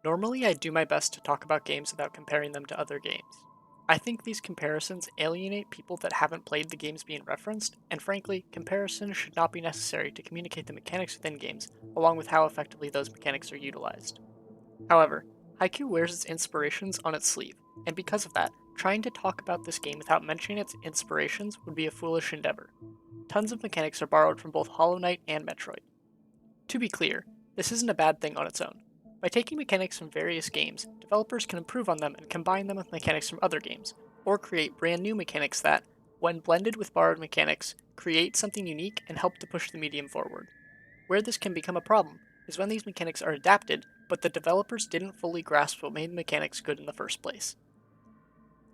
Normally, I do my best to talk about games without comparing them to other games. I think these comparisons alienate people that haven't played the games being referenced, and frankly, comparisons should not be necessary to communicate the mechanics within games, along with how effectively those mechanics are utilized. However, Haiku wears its inspirations on its sleeve, and because of that, trying to talk about this game without mentioning its inspirations would be a foolish endeavor. Tons of mechanics are borrowed from both Hollow Knight and Metroid. To be clear, this isn't a bad thing on its own. By taking mechanics from various games, developers can improve on them and combine them with mechanics from other games, or create brand new mechanics that, when blended with borrowed mechanics, create something unique and help to push the medium forward. Where this can become a problem is when these mechanics are adapted, but the developers didn't fully grasp what made the mechanics good in the first place.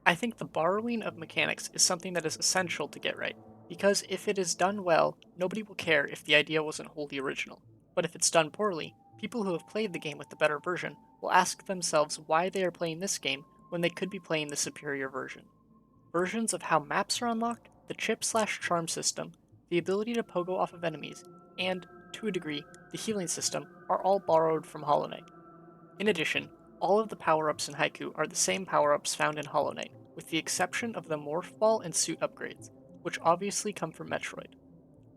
I think the borrowing of mechanics is something that is essential to get right, because if it is done well, nobody will care if the idea wasn't wholly original. But if it's done poorly, people who have played the game with the better version will ask themselves why they are playing this game when they could be playing the superior version. Versions of how maps are unlocked, the chip/charm system, the ability to pogo off of enemies, and, to a degree, the healing system are all borrowed from Hollow Knight. In addition, all of the power-ups in Haiku are the same power-ups found in Hollow Knight, with the exception of the Morph Ball and Suit upgrades, which obviously come from Metroid.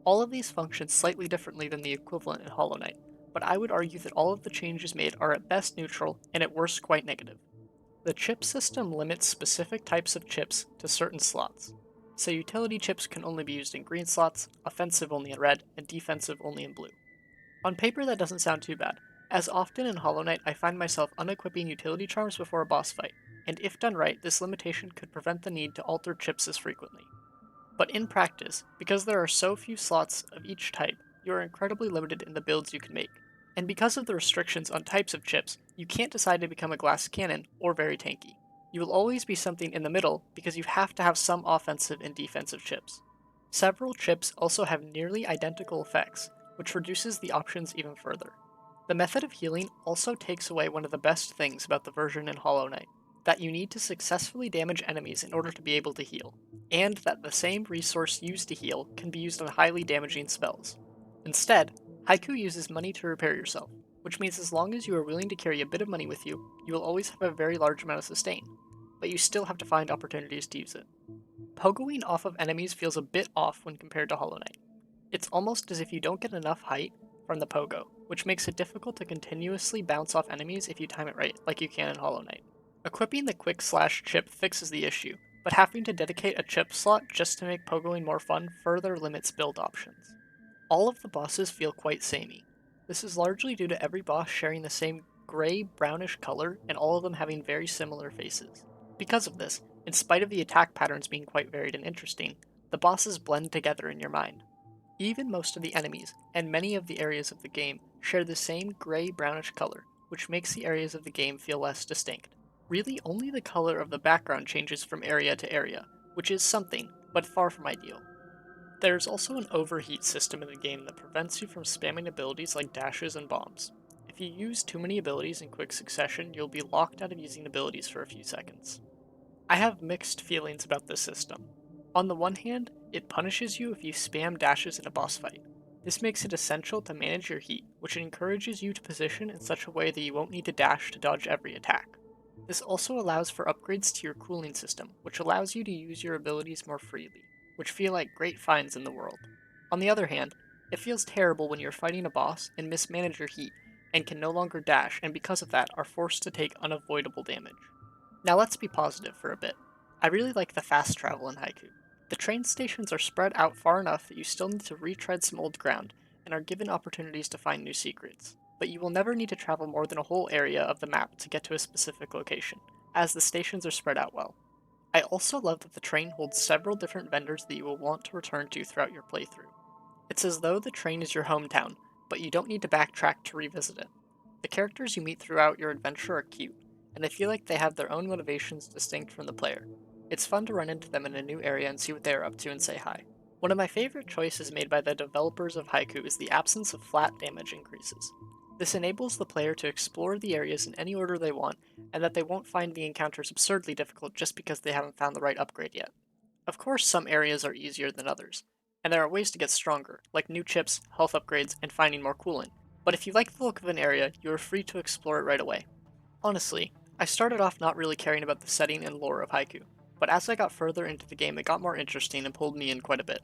All of these function slightly differently than the equivalent in Hollow Knight, but I would argue that all of the changes made are at best neutral and at worst quite negative. The chip system limits specific types of chips to certain slots. So utility chips can only be used in green slots, offensive only in red, and defensive only in blue. On paper that doesn't sound too bad, as often in Hollow Knight I find myself unequipping utility charms before a boss fight, and if done right, this limitation could prevent the need to alter chips as frequently. But in practice, because there are so few slots of each type, you are incredibly limited in the builds you can make. And because of the restrictions on types of chips, you can't decide to become a glass cannon or very tanky. You will always be something in the middle because you have to have some offensive and defensive chips. Several chips also have nearly identical effects, which reduces the options even further. The method of healing also takes away one of the best things about the version in Hollow Knight, that you need to successfully damage enemies in order to be able to heal, and that the same resource used to heal can be used on highly damaging spells. Instead, Haiku uses money to repair yourself, which means as long as you are willing to carry a bit of money with you, you will always have a very large amount of sustain, but you still have to find opportunities to use it. Pogoing off of enemies feels a bit off when compared to Hollow Knight. It's almost as if you don't get enough height from the pogo, which makes it difficult to continuously bounce off enemies if you time it right, like you can in Hollow Knight. Equipping the quick/chip fixes the issue, but having to dedicate a chip slot just to make pogoing more fun further limits build options. All of the bosses feel quite samey. This is largely due to every boss sharing the same gray-brownish color and all of them having very similar faces. Because of this, in spite of the attack patterns being quite varied and interesting, the bosses blend together in your mind. Even most of the enemies, and many of the areas of the game, share the same gray-brownish color, which makes the areas of the game feel less distinct. Really, only the color of the background changes from area to area, which is something, but far from ideal. There's also an overheat system in the game that prevents you from spamming abilities like dashes and bombs. If you use too many abilities in quick succession, you'll be locked out of using abilities for a few seconds. I have mixed feelings about this system. On the one hand, it punishes you if you spam dashes in a boss fight. This makes it essential to manage your heat, which encourages you to position in such a way that you won't need to dash to dodge every attack. This also allows for upgrades to your cooling system, which allows you to use your abilities more freely, which feel like great finds in the world. On the other hand, it feels terrible when you're fighting a boss and mismanage your heat, and can no longer dash, and because of that are forced to take unavoidable damage. Now let's be positive for a bit. I really like the fast travel in Haiku. The train stations are spread out far enough that you still need to retread some old ground, and are given opportunities to find new secrets. But you will never need to travel more than a whole area of the map to get to a specific location, as the stations are spread out well. I also love that the train holds several different vendors that you will want to return to throughout your playthrough. It's as though the train is your hometown, but you don't need to backtrack to revisit it. The characters you meet throughout your adventure are cute, and I feel like they have their own motivations distinct from the player. It's fun to run into them in a new area and see what they are up to and say hi. One of my favorite choices made by the developers of Haiku is the absence of flat damage increases. This enables the player to explore the areas in any order they want, and that they won't find the encounters absurdly difficult just because they haven't found the right upgrade yet. Of course, some areas are easier than others, and there are ways to get stronger, like new chips, health upgrades, and finding more coolant. But if you like the look of an area, you are free to explore it right away. Honestly, I started off not really caring about the setting and lore of Haiku, but as I got further into the game it got more interesting and pulled me in quite a bit.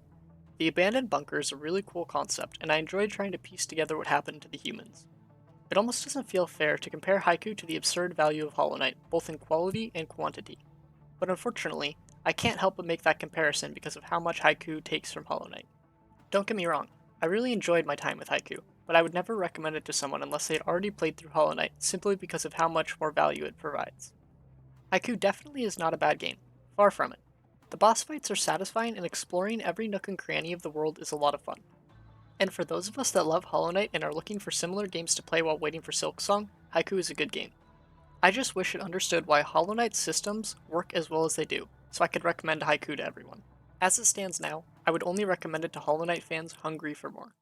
The abandoned bunker is a really cool concept, and I enjoyed trying to piece together what happened to the humans. It almost doesn't feel fair to compare Haiku to the absurd value of Hollow Knight, both in quality and quantity. But unfortunately, I can't help but make that comparison because of how much Haiku takes from Hollow Knight. Don't get me wrong, I really enjoyed my time with Haiku, but I would never recommend it to someone unless they had already played through Hollow Knight simply because of how much more value it provides. Haiku definitely is not a bad game, far from it. The boss fights are satisfying and exploring every nook and cranny of the world is a lot of fun. And for those of us that love Hollow Knight and are looking for similar games to play while waiting for Silksong, Haiku is a good game. I just wish it understood why Hollow Knight's systems work as well as they do, so I could recommend Haiku to everyone. As it stands now, I would only recommend it to Hollow Knight fans hungry for more.